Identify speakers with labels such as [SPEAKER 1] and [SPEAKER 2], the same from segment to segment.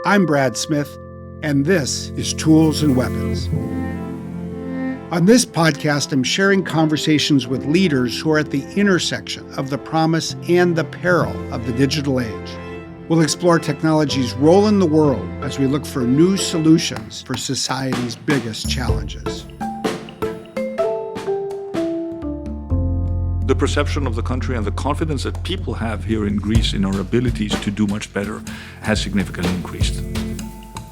[SPEAKER 1] I'm Brad Smith, and this is Tools and Weapons. On this podcast, I'm sharing conversations with leaders who are at the intersection of the promise and the peril of the digital age. We'll explore technology's role in the world as we look for new solutions for society's biggest challenges.
[SPEAKER 2] The perception of the country and the confidence that people have here in Greece in our abilities to do much better has significantly increased.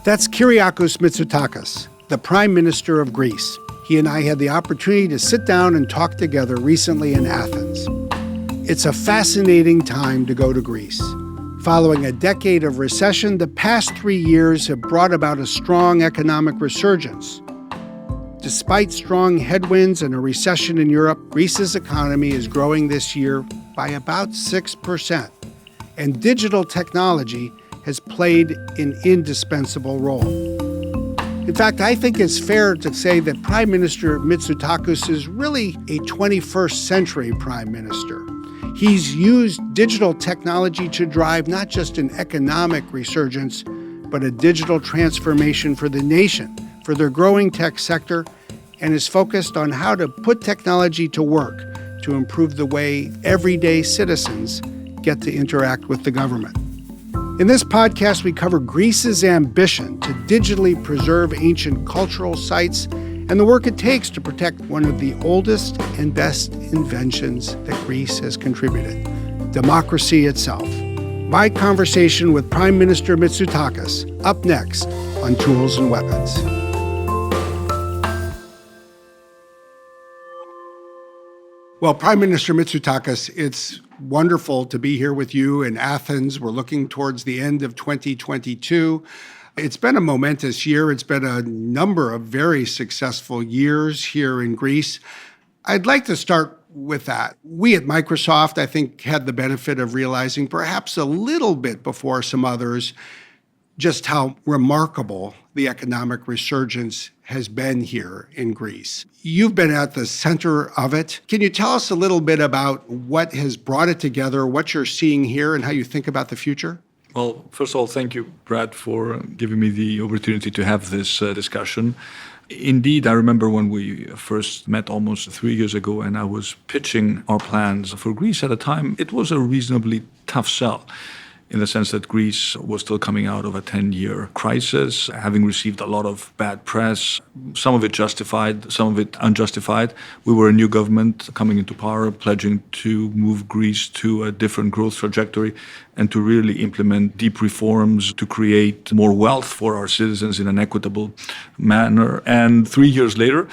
[SPEAKER 1] That's Kyriakos Mitsotakis, the Prime Minister of Greece. He and I had the opportunity to sit down and talk together recently in Athens. It's a fascinating time to go to Greece. Following a decade of recession, the past 3 years have brought about a strong economic resurgence. Despite strong headwinds and a recession in Europe, Greece's economy is growing this year by about 6%. And digital technology has played an indispensable role. In fact, I think it's fair to say that Prime Minister Mitsotakis is really a 21st century Prime Minister. He's used digital technology to drive not just an economic resurgence, but a digital transformation for the nation, for their growing tech sector, and is focused on how to put technology to work to improve the way everyday citizens get to interact with the government. In this podcast, we cover Greece's ambition to digitally preserve ancient cultural sites and the work it takes to protect one of the oldest and best inventions that Greece has contributed, democracy itself. My conversation with Prime Minister Mitsotakis, up next on Tools and Weapons. Well, Prime Minister Mitsotakis, it's wonderful to be here with you in Athens. We're looking towards the end of 2022. It's been a momentous year. It's been a number of very successful years here in Greece. I'd like to start with that. We at Microsoft, I think, had the benefit of realizing perhaps a little bit before some others just how remarkable the economic resurgence has been here in Greece. You've been at the center of it. Can you tell us a little bit about what has brought it together, what you're seeing here, and how you think about the future?
[SPEAKER 2] Well, first of all, thank you, Brad, for giving me the opportunity to have this discussion. Indeed, I remember when we first met almost 3 years ago and I was pitching our plans for Greece at a time, it was a reasonably tough sell, in the sense that Greece was still coming out of a 10-year crisis, having received a lot of bad press, some of it justified, some of it unjustified. We were a new government coming into power, pledging to move Greece to a different growth trajectory and to really implement deep reforms to create more wealth for our citizens in an equitable manner. And 3 years later,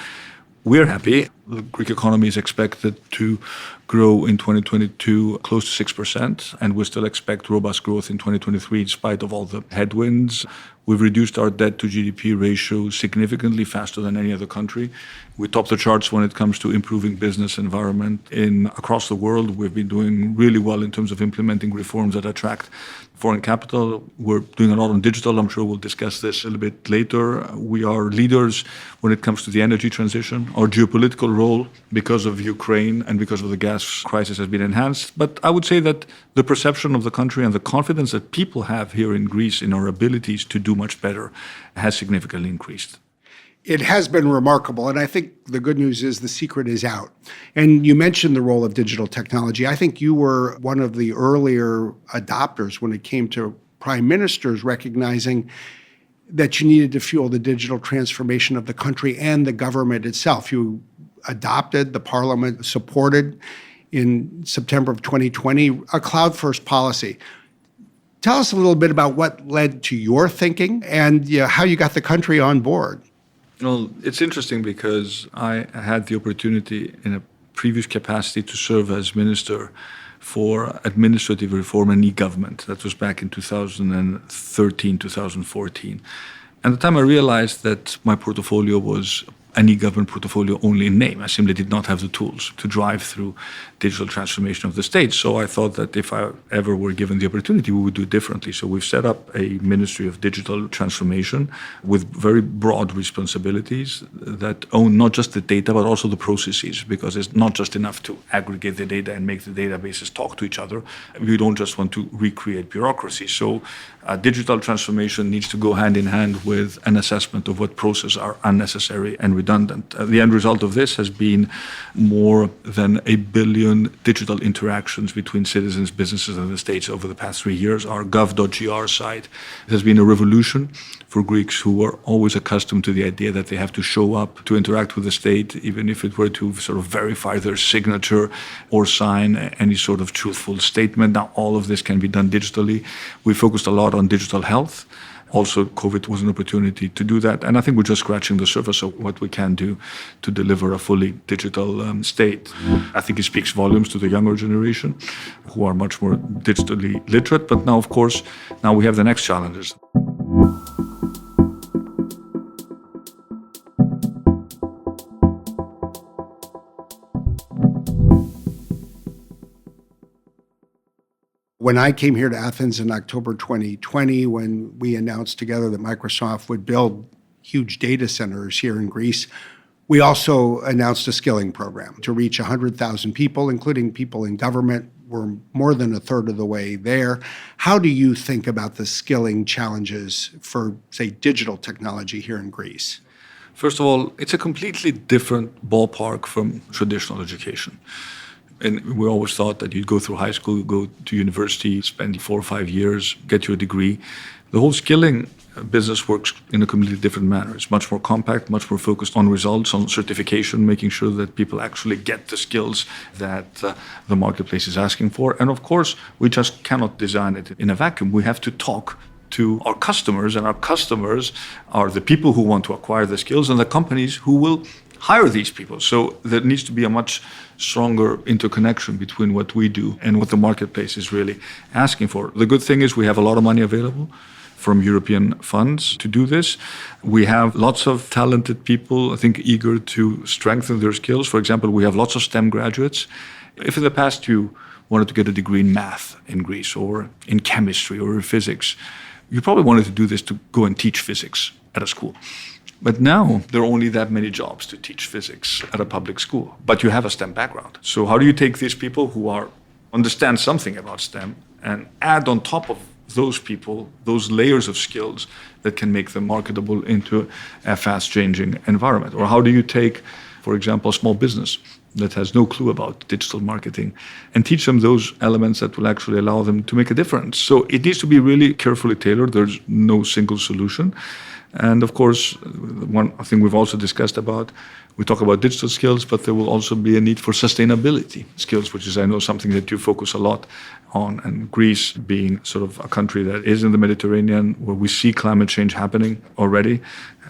[SPEAKER 2] we're happy. The Greek economy is expected to grow in 2022 close to 6%, and we still expect robust growth in 2023 in spite of all the headwinds. We've reduced our debt to GDP ratio significantly faster than any other country. We top the charts when it comes to improving business environment across the world. We've been doing really well in terms of implementing reforms that attract foreign capital. We're doing a lot on digital. I'm sure we'll discuss this a little bit later. We are leaders when it comes to the energy transition. Our geopolitical role, because of Ukraine and because of the gas crisis, has been enhanced. But I would say that the perception of the country and the confidence that people have here in Greece in our abilities to do much better has significantly increased.
[SPEAKER 1] It has been remarkable, and I think the good news is the secret is out. And you mentioned the role of digital technology. I think you were one of the earlier adopters when it came to prime ministers recognizing that you needed to fuel the digital transformation of the country and the government itself. You adopted, the parliament supported in September of 2020, a cloud-first policy. Tell us a little bit about what led to your thinking and how you got the country on board.
[SPEAKER 2] Well, it's interesting because I had the opportunity in a previous capacity to serve as Minister for Administrative Reform and E-Government. That was back in 2013, 2014. And at the time I realized that my portfolio was an e-government portfolio only in name. I simply did not have the tools to drive through digital transformation of the state. So I thought that if I ever were given the opportunity, we would do it differently. So we've set up a Ministry of Digital Transformation with very broad responsibilities that own not just the data, but also the processes, because it's not just enough to aggregate the data and make the databases talk to each other. We don't just want to recreate bureaucracy. So digital transformation needs to go hand in hand with an assessment of what processes are unnecessary and redundant. The end result of this has been more than 1 billion digital interactions between citizens, businesses, and the states over the past 3 years. Our gov.gr site has been a revolution for Greeks who were always accustomed to the idea that they have to show up to interact with the state, even if it were to sort of verify their signature or sign any sort of truthful statement. Now, all of this can be done digitally. We focused a lot on digital health. Also, COVID was an opportunity to do that. And I think we're just scratching the surface of what we can do to deliver a fully digital state. I think it speaks volumes to the younger generation who are much more digitally literate. But now, of course, now we have the next challenges.
[SPEAKER 1] When I came here to Athens in October 2020, when we announced together that Microsoft would build huge data centers here in Greece, we also announced a skilling program to reach 100,000 people, including people in government. We're more than a third of the way there. How do you think about the skilling challenges for, say, digital technology here in Greece?
[SPEAKER 2] First of all, it's a completely different ballpark from traditional education. And we always thought that you'd go through high school, go to university, spend 4 or 5 years, get your degree. The whole skilling business works in a completely different manner. It's much more compact, much more focused on results, on certification, making sure that people actually get the skills that the marketplace is asking for. And of course, we just cannot design it in a vacuum. We have to talk to our customers, and our customers are the people who want to acquire the skills and the companies who will hire these people. So there needs to be a much stronger interconnection between what we do and what the marketplace is really asking for. The good thing is we have a lot of money available from European funds to do this. We have lots of talented people, I think, eager to strengthen their skills. For example, we have lots of STEM graduates. If in the past you wanted to get a degree in math in Greece or in chemistry or in physics, you probably wanted to do this to go and teach physics at a school. But now there are only that many jobs to teach physics at a public school. But you have a STEM background. So how do you take these people who understand something about STEM and add on top of those people those layers of skills that can make them marketable into a fast-changing environment? Or how do you take, for example, a small business that has no clue about digital marketing and teach them those elements that will actually allow them to make a difference? So it needs to be really carefully tailored. There's no single solution. And of course, one thing we've also discussed about, we talk about digital skills, but there will also be a need for sustainability skills, which is, I know, something that you focus a lot on. And Greece being sort of a country that is in the Mediterranean, where we see climate change happening already,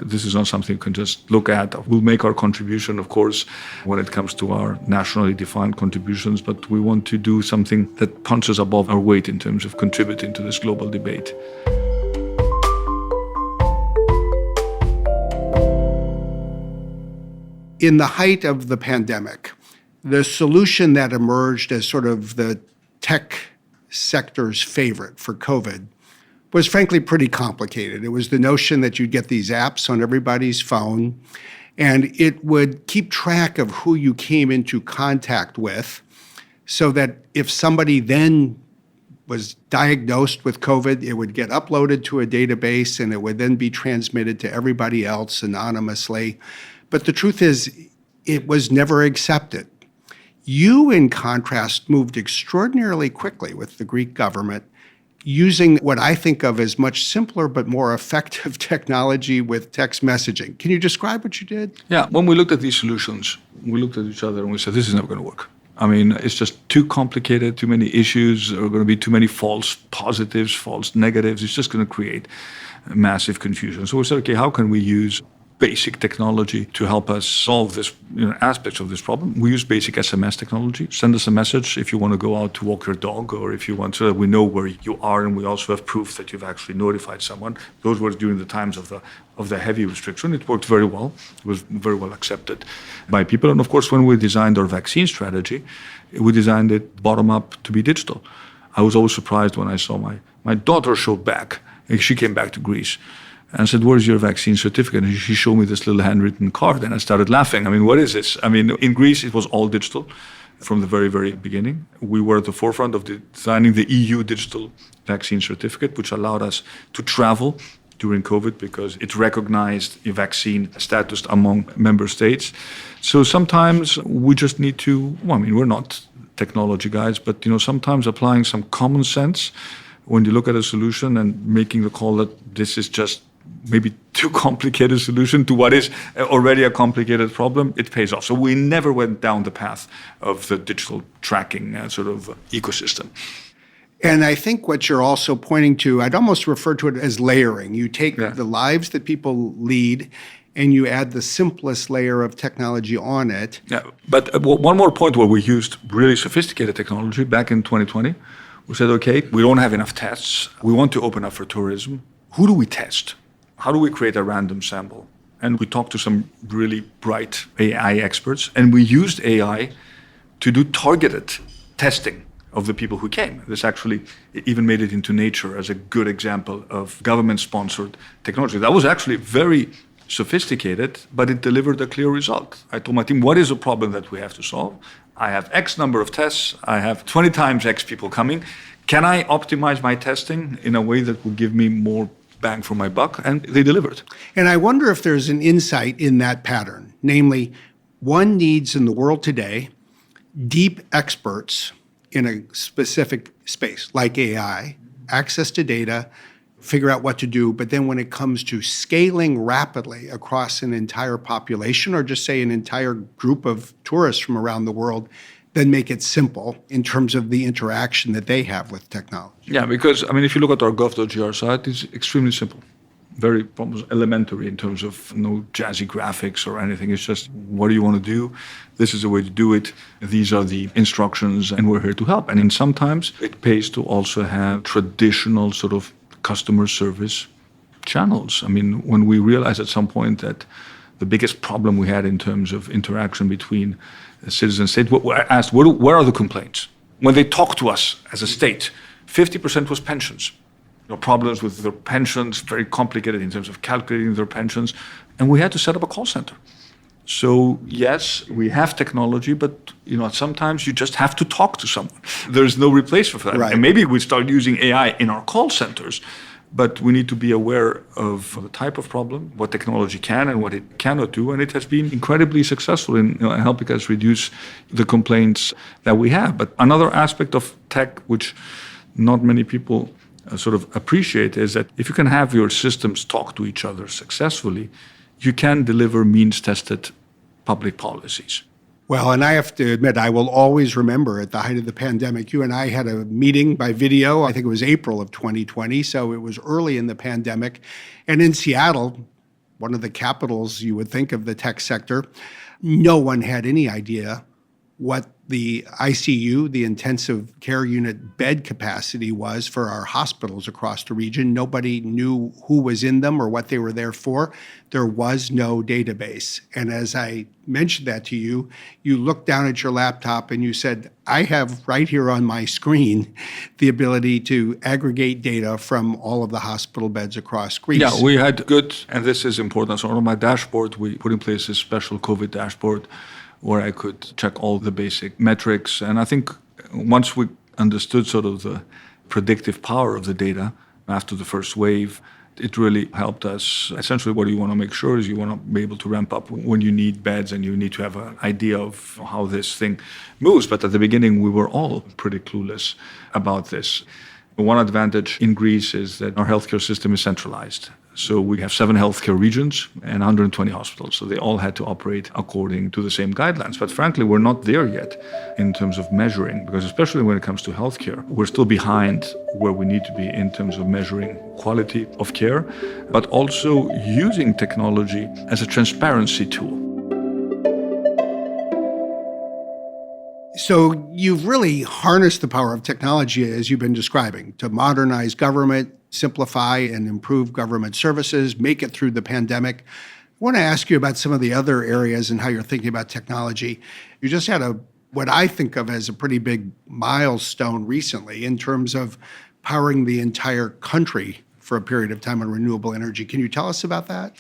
[SPEAKER 2] this is not something you can just look at. We'll make our contribution, of course, when it comes to our nationally defined contributions, but we want to do something that punches above our weight in terms of contributing to this global debate.
[SPEAKER 1] In the height of the pandemic, the solution that emerged as sort of the tech sector's favorite for COVID was frankly pretty complicated. It was the notion that you'd get these apps on everybody's phone, and it would keep track of who you came into contact with, so that if somebody then was diagnosed with COVID, it would get uploaded to a database and it would then be transmitted to everybody else anonymously. But the truth is, it was never accepted. You, in contrast, moved extraordinarily quickly with the Greek government, using what I think of as much simpler but more effective technology with text messaging. Can you describe what you did?
[SPEAKER 2] Yeah, when we looked at these solutions, we looked at each other and we said, this is never going to work. I mean, it's just too complicated, too many issues, there are going to be too many false positives, false negatives. It's just going to create massive confusion. So we said, okay, how can we use basic technology to help us solve this aspects of this problem. We use basic SMS technology. Send us a message if you want to go out to walk your dog, or if you want to, we know where you are, and we also have proof that you've actually notified someone. Those were during the times of the heavy restriction. It worked very well. It was very well accepted by people. And of course, when we designed our vaccine strategy, we designed it bottom up to be digital. I was always surprised when I saw my daughter showed back. She came back to Greece and said, "Where's your vaccine certificate?" And she showed me this little handwritten card, and I started laughing. I mean, what is this? I mean, in Greece, it was all digital from the very, very beginning. We were at the forefront of designing the EU digital vaccine certificate, which allowed us to travel during COVID because it recognized a vaccine status among member states. So sometimes we just need to, we're not technology guys, but sometimes applying some common sense when you look at a solution and making the call that this is just maybe too complicated solution to what is already a complicated problem, it pays off. So we never went down the path of the digital tracking ecosystem.
[SPEAKER 1] And I think what you're also pointing to, I'd almost refer to it as layering. You take the lives that people lead and you add the simplest layer of technology on it.
[SPEAKER 2] Yeah, but one more point where we used really sophisticated technology back in 2020. We said, okay, we don't have enough tests. We want to open up for tourism. Who do we test? How do we create a random sample? And we talked to some really bright AI experts, and we used AI to do targeted testing of the people who came. This actually even made it into Nature as a good example of government-sponsored technology. That was actually very sophisticated, but it delivered a clear result. I told my team, what is the problem that we have to solve? I have X number of tests. I have 20 times X people coming. Can I optimize my testing in a way that will give me more bang for my buck? And they delivered.
[SPEAKER 1] And I wonder if there's an insight in that pattern. Namely, one needs in the world today deep experts in a specific space, like AI, access to data, figure out what to do. But then when it comes to scaling rapidly across an entire population, or just say an entire group of tourists from around the world, then make it simple in terms of the interaction that they have with technology.
[SPEAKER 2] Yeah, because, if you look at our gov.gr site, it's extremely simple. Very almost elementary in terms of no jazzy graphics or anything. It's just, what do you want to do? This is the way to do it. These are the instructions, and we're here to help. And sometimes it pays to also have traditional sort of customer service channels. When we realized at some point that the biggest problem we had in terms of interaction between citizens and state, we asked, where are the complaints? When they talk to us as a state, 50% was pensions. Problems with their pensions, very complicated in terms of calculating their pensions. And we had to set up a call center. So yes, we have technology, but sometimes you just have to talk to someone. There's no replacement for that.
[SPEAKER 1] Right.
[SPEAKER 2] And maybe we start using AI in our call centers, but we need to be aware of the type of problem, what technology can and what it cannot do. And it has been incredibly successful in helping us reduce the complaints that we have. But another aspect of tech, which not many people sort of appreciate, is that if you can have your systems talk to each other successfully, you can deliver means-tested public policies.
[SPEAKER 1] Well, and I have to admit, I will always remember at the height of the pandemic, you and I had a meeting by video. I think it was April of 2020, so it was early in the pandemic. And in Seattle, one of the capitals you would think of the tech sector, no one had any idea what the ICU, the intensive care unit bed capacity was for our hospitals across the region. Nobody knew who was in them or what they were there for. There was no database. And as I mentioned that to you, you looked down at your laptop and you said, I have right here on my screen the ability to aggregate data from all of the hospital beds across Greece.
[SPEAKER 2] Yeah, we had good, and this is important. So on my dashboard, we put in place a special COVID dashboard where I could check all the basic metrics. And I think once we understood sort of the predictive power of the data after the first wave, it really helped us. Essentially, what you want to make sure is you want to be able to ramp up when you need beds and you need to have an idea of how this thing moves. But at the beginning, we were all pretty clueless about this. One advantage in Greece is that our healthcare system is centralized. So we have 7 healthcare regions and 120 hospitals. So they all had to operate according to the same guidelines. But frankly, we're not there yet in terms of measuring, because especially when it comes to healthcare, we're still behind where we need to be in terms of measuring quality of care, but also using technology as a transparency tool.
[SPEAKER 1] So you've really harnessed the power of technology, as you've been describing, to modernize government, simplify and improve government services, make it through the pandemic. I want to ask you about some of the other areas and how you're thinking about technology. You just had what I think of as a pretty big milestone recently in terms of powering the entire country for a period of time on renewable energy. Can you tell us about that?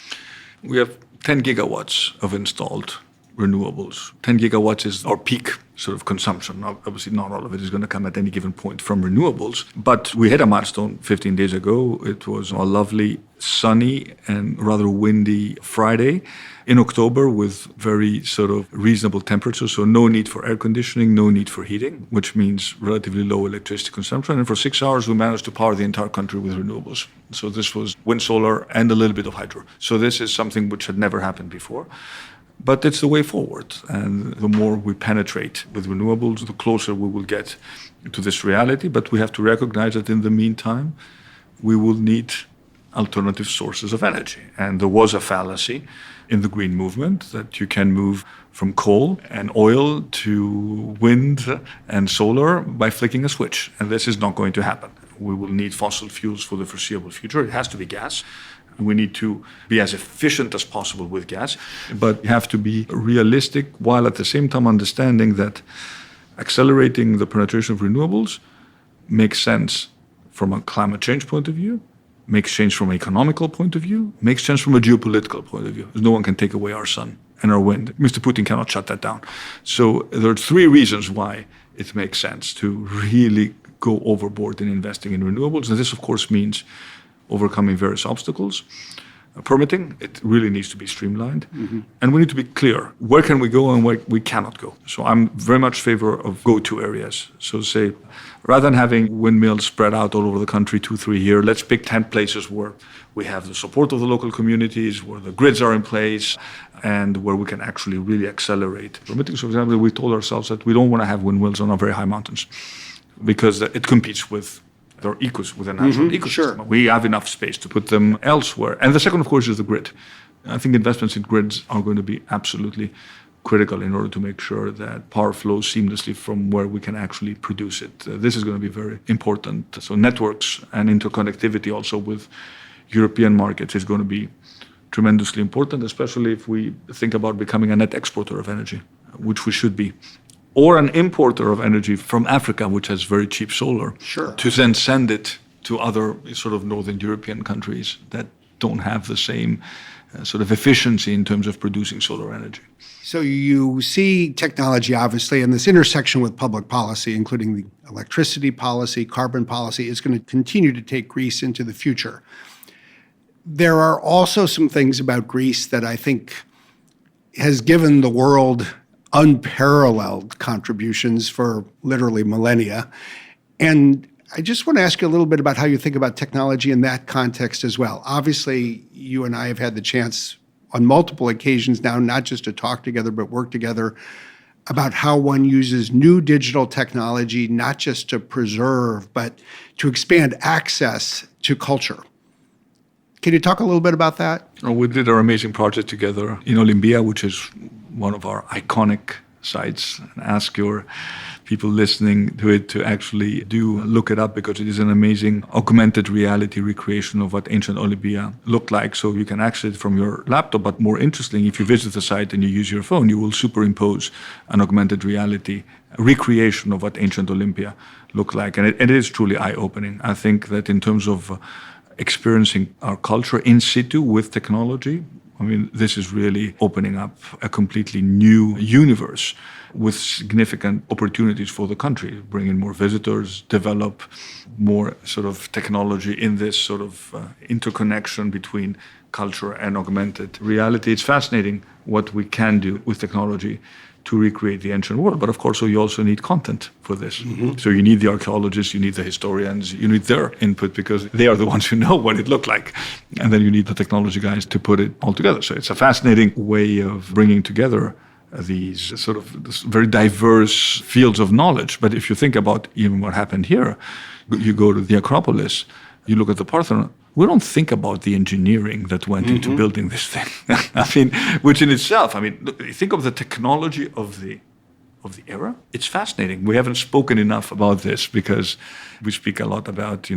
[SPEAKER 2] We have 10 gigawatts of installed renewables. 10 gigawatts is our peak sort of consumption. Obviously, not all of it is going to come at any given point from renewables, but we hit a milestone 15 days ago. It was a lovely, sunny and rather windy Friday in October with very sort of reasonable temperatures. So no need for air conditioning, no need for heating, which means relatively low electricity consumption. And for 6 hours, we managed to power the entire country with renewables. So this was wind, solar, and a little bit of hydro. So this is something which had never happened before. But it's the way forward. And the more we penetrate with renewables, the closer we will get to this reality. But we have to recognize that in the meantime, we will need alternative sources of energy. And there was a fallacy in the green movement that you can move from coal and oil to wind and solar by flicking a switch. And this is not going to happen. We will need fossil fuels for the foreseeable future. It has to be gas. We need to be as efficient as possible with gas, but you have to be realistic while at the same time understanding that accelerating the penetration of renewables makes sense from a climate change point of view, makes sense from an economical point of view, makes sense from a geopolitical point of view. No one can take away our sun and our wind. Mr. Putin cannot shut that down. So there are 3 reasons why it makes sense to really go overboard in investing in renewables. And this, of course, means overcoming various obstacles. Permitting, it really needs to be streamlined. Mm-hmm. And we need to be clear, where can we go and where we cannot go? So I'm very much in favor of go-to areas. So say, rather than having windmills spread out all over the country, 2-3 here, let's pick 10 places where we have the support of the local communities, where the grids are in place, and where we can actually really accelerate permitting. So for example, we told ourselves that we don't want to have windmills on our very high mountains because it competes with their with a natural ecosystem.
[SPEAKER 1] Sure.
[SPEAKER 2] We have enough space to put them elsewhere. And the second, of course, is the grid. I think investments in grids are going to be absolutely critical in order to make sure that power flows seamlessly from where we can actually produce it. This is going to be very important. So networks and interconnectivity also with European markets is going to be tremendously important, especially if we think about becoming a net exporter of energy, which we should be. Or an importer of energy from Africa, which has very cheap solar,
[SPEAKER 1] sure,
[SPEAKER 2] to then send it to other sort of Northern European countries that don't have the same sort of efficiency in terms of producing solar energy.
[SPEAKER 1] So you see technology, obviously, and this intersection with public policy, including the electricity policy, carbon policy, is going to continue to take Greece into the future. There are also some things about Greece that I think has given the world unparalleled contributions for literally millennia. And I just want to ask you a little bit about how you think about technology in that context as well. Obviously, you and I have had the chance on multiple occasions now, not just to talk together, but work together about how one uses new digital technology, not just to preserve, but to expand access to culture. Can you talk a little bit about that?
[SPEAKER 2] We did our amazing project together in Olympia, which is one of our iconic sites, and ask your people listening to it to actually look it up, because it is an amazing augmented reality recreation of what ancient Olympia looked like. So you can access it from your laptop, but more interesting, if you visit the site and you use your phone, you will superimpose an augmented reality recreation of what ancient Olympia looked like. And it is truly eye-opening. I think that in terms of experiencing our culture in situ with technology, I mean, this is really opening up a completely new universe with significant opportunities for the country, bring in more visitors, develop more sort of technology in this sort of interconnection between culture and augmented reality. It's fascinating what we can do with technology to recreate the ancient world. But of course, so you also need content for this. So you need the archaeologists, you need the historians, you need their input because they are the ones who know what it looked like. And then you need the technology guys to put it all together. So it's a fascinating way of bringing together these sort of very diverse fields of knowledge. But if you think about even what happened here, you go to the Acropolis, you look at the Parthenon, we don't think about the engineering that went into building this thing. I mean, which in itself, I mean, look, think of the technology of the era. It's fascinating. We haven't spoken enough about this because we speak a lot about,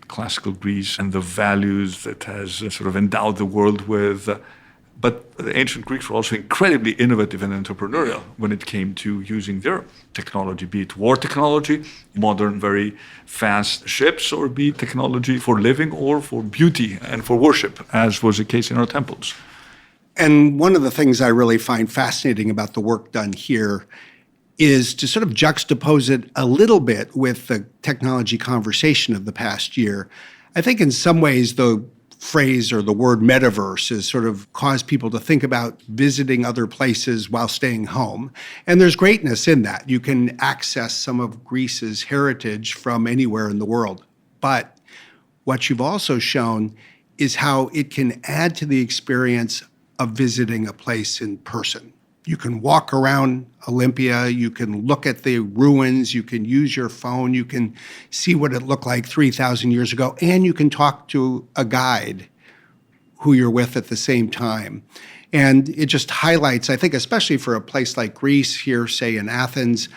[SPEAKER 2] classical Greece and the values that has sort of endowed the world with. But the ancient Greeks were also incredibly innovative and entrepreneurial when it came to using their technology, be it war technology, modern, very fast ships, or be it technology for living or for beauty and for worship, as was the case in our temples.
[SPEAKER 1] And one of the things I really find fascinating about the work done here is to sort of juxtapose it a little bit with the technology conversation of the past year. I think in some ways the phrase or the word metaverse has sort of caused people to think about visiting other places while staying home. And there's greatness in that. You can access some of Greece's heritage from anywhere in the world. But what you've also shown is how it can add to the experience of visiting a place in person. You can walk around Olympia, you can look at the ruins, you can use your phone, you can see what it looked like 3,000 years ago, and you can talk to a guide who you're with at the same time. And it just highlights, I think, especially for a place like Greece here, say in Athens,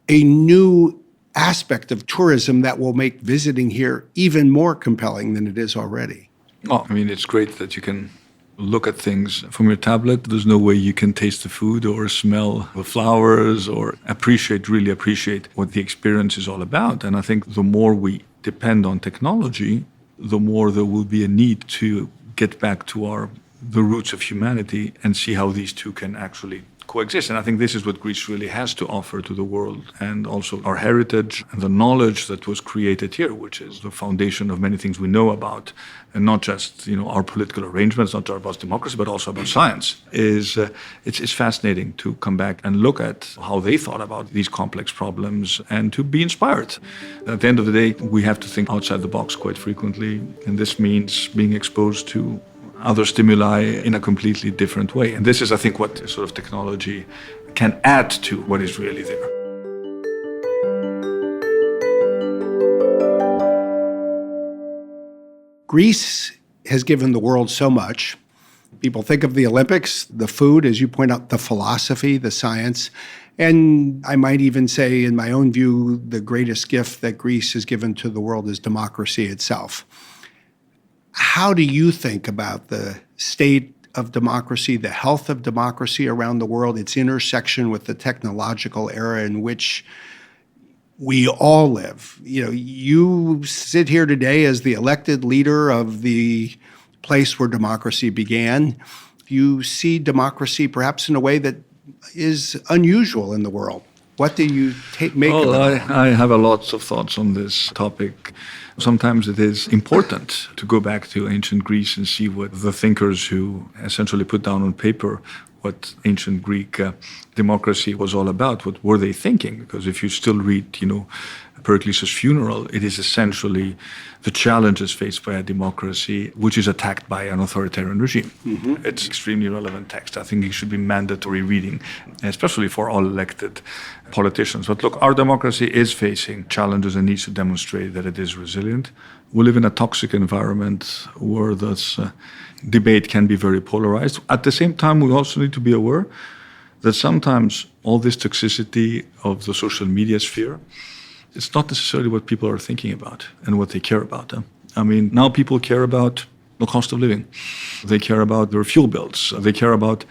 [SPEAKER 1] a new aspect of tourism that will make visiting here even more compelling than it is already.
[SPEAKER 2] Oh, I mean, it's great that you can look at things from your tablet. There's no way you can taste the food or smell the flowers or really appreciate what the experience is all about. And I think the more we depend on technology, the more there will be a need to get back to the roots of humanity and see how these two can actually coexist. And I think this is what Greece really has to offer to the world, and also our heritage and the knowledge that was created here, which is the foundation of many things we know about, and not just our political arrangements, not just about democracy, but also about science. It's fascinating to come back and look at how they thought about these complex problems and to be inspired. At the end of the day, we have to think outside the box quite frequently, and this means being exposed to other stimuli in a completely different way. And this is, I think, what sort of technology can add to what is really there.
[SPEAKER 1] Greece has given the world so much. People think of the Olympics, the food, as you point out, the philosophy, the science, and I might even say, in my own view, the greatest gift that Greece has given to the world is democracy itself. How do you think about the state of democracy, the health of democracy around the world, its intersection with the technological era in which we all live? You sit here today as the elected leader of the place where democracy began. You see democracy perhaps in a way that is unusual in the world. What do you make of it?
[SPEAKER 2] I have a lot of thoughts on this topic. Sometimes it is important to go back to ancient Greece and see what the thinkers who essentially put down on paper what ancient Greek democracy was all about, what were they thinking? Because if you still read, Pericles' Funeral, it is essentially the challenges faced by a democracy which is attacked by an authoritarian regime. Mm-hmm. It's extremely relevant text. I think it should be mandatory reading, especially for all elected politicians. But look, our democracy is facing challenges and needs to demonstrate that it is resilient. We live in a toxic environment where this debate can be very polarized. At the same time, we also need to be aware that sometimes all this toxicity of the social media sphere, it's not necessarily what people are thinking about and what they care about. I mean, now people care about the cost of living. They care about their fuel bills. They care about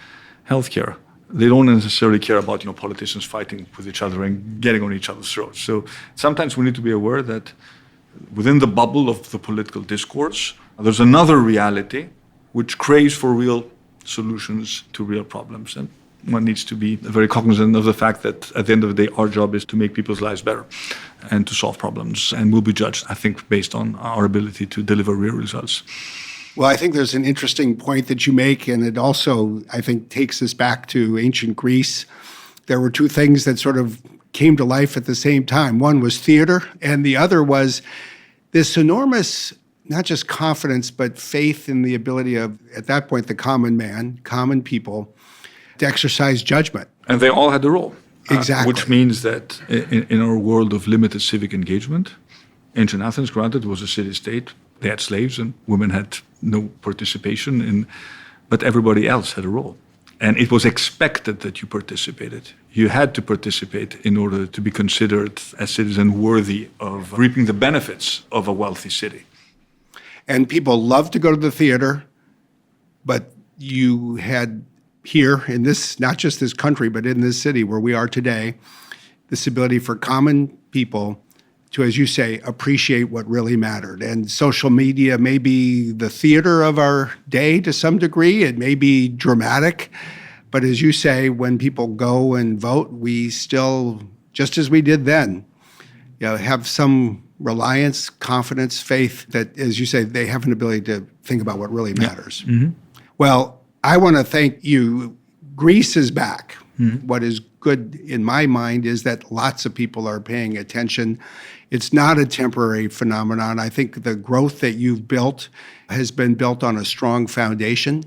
[SPEAKER 2] healthcare. They don't necessarily care about, politicians fighting with each other and getting on each other's throats. So sometimes we need to be aware that within the bubble of the political discourse, there's another reality which craves for real solutions to real problems. And one needs to be very cognizant of the fact that at the end of the day, our job is to make people's lives better and to solve problems. And we'll be judged, I think, based on our ability to deliver real results.
[SPEAKER 1] Well, I think there's an interesting point that you make, and it also, I think, takes us back to ancient Greece. there were two things that sort of came to life at the same time. One was theater, and the other was this enormous, not just confidence, but faith in the ability of, at that point, the common man, common people, to exercise judgment.
[SPEAKER 2] And they all had a role.
[SPEAKER 1] Exactly.
[SPEAKER 2] Which means that in our world of limited civic engagement, ancient Athens, granted, was a city-state. They had slaves and women had no participation in, but everybody else had a role. And it was expected that you participated. You had to participate in order to be considered a citizen worthy of reaping the benefits of a wealthy city.
[SPEAKER 1] And people love to go to the theater, but you had here in this, not just this country, but in this city where we are today, this ability for common people to, as you say, appreciate what really mattered. And social media may be the theater of our day to some degree. It may be dramatic. But as you say, when people go and vote, we still, just as we did then, have some reliance, confidence, faith that, as you say, they have an ability to think about what really matters. Yeah. Mm-hmm. Well, I want to thank you. Greece is back. Mm-hmm. What is good in my mind is that lots of people are paying attention. It's not a temporary phenomenon. I think the growth that you've built has been built on a strong foundation.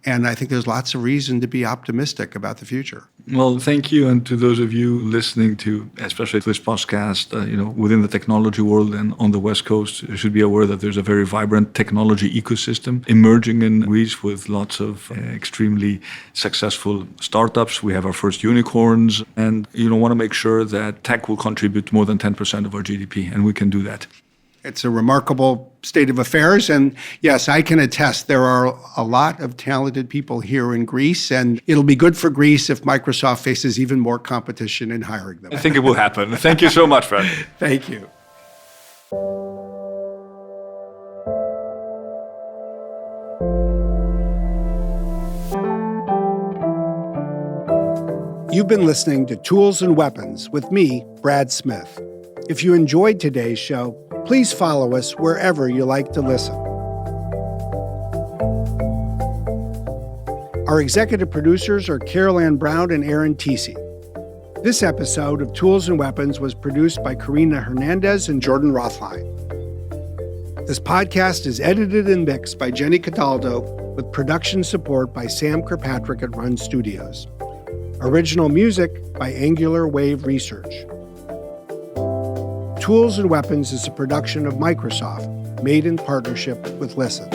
[SPEAKER 1] And I think there's lots of reason to be optimistic about the future.
[SPEAKER 2] Well, thank you. And to those of you listening to, especially this podcast, within the technology world and on the West Coast, you should be aware that there's a very vibrant technology ecosystem emerging in Greece with lots of extremely successful startups. We have our first unicorns and want to make sure that tech will contribute more than 10% of our GDP, and we can do that.
[SPEAKER 1] It's a remarkable state of affairs. And yes, I can attest there are a lot of talented people here in Greece, and it'll be good for Greece if Microsoft faces even more competition in hiring them.
[SPEAKER 2] I think it will happen. Thank you so much, Fred.
[SPEAKER 1] Thank you. You've been listening to Tools and Weapons with me, Brad Smith. If you enjoyed today's show, please follow us wherever you like to listen. Our executive producers are Carol Ann Brown and Aaron Teesey. This episode of Tools and Weapons was produced by Karina Hernandez and Jordan Rothlein. This podcast is edited and mixed by Jenny Cataldo with production support by Sam Kirkpatrick at Run Studios. Original music by Angular Wave Research. Tools and Weapons is a production of Microsoft, made in partnership with Listen.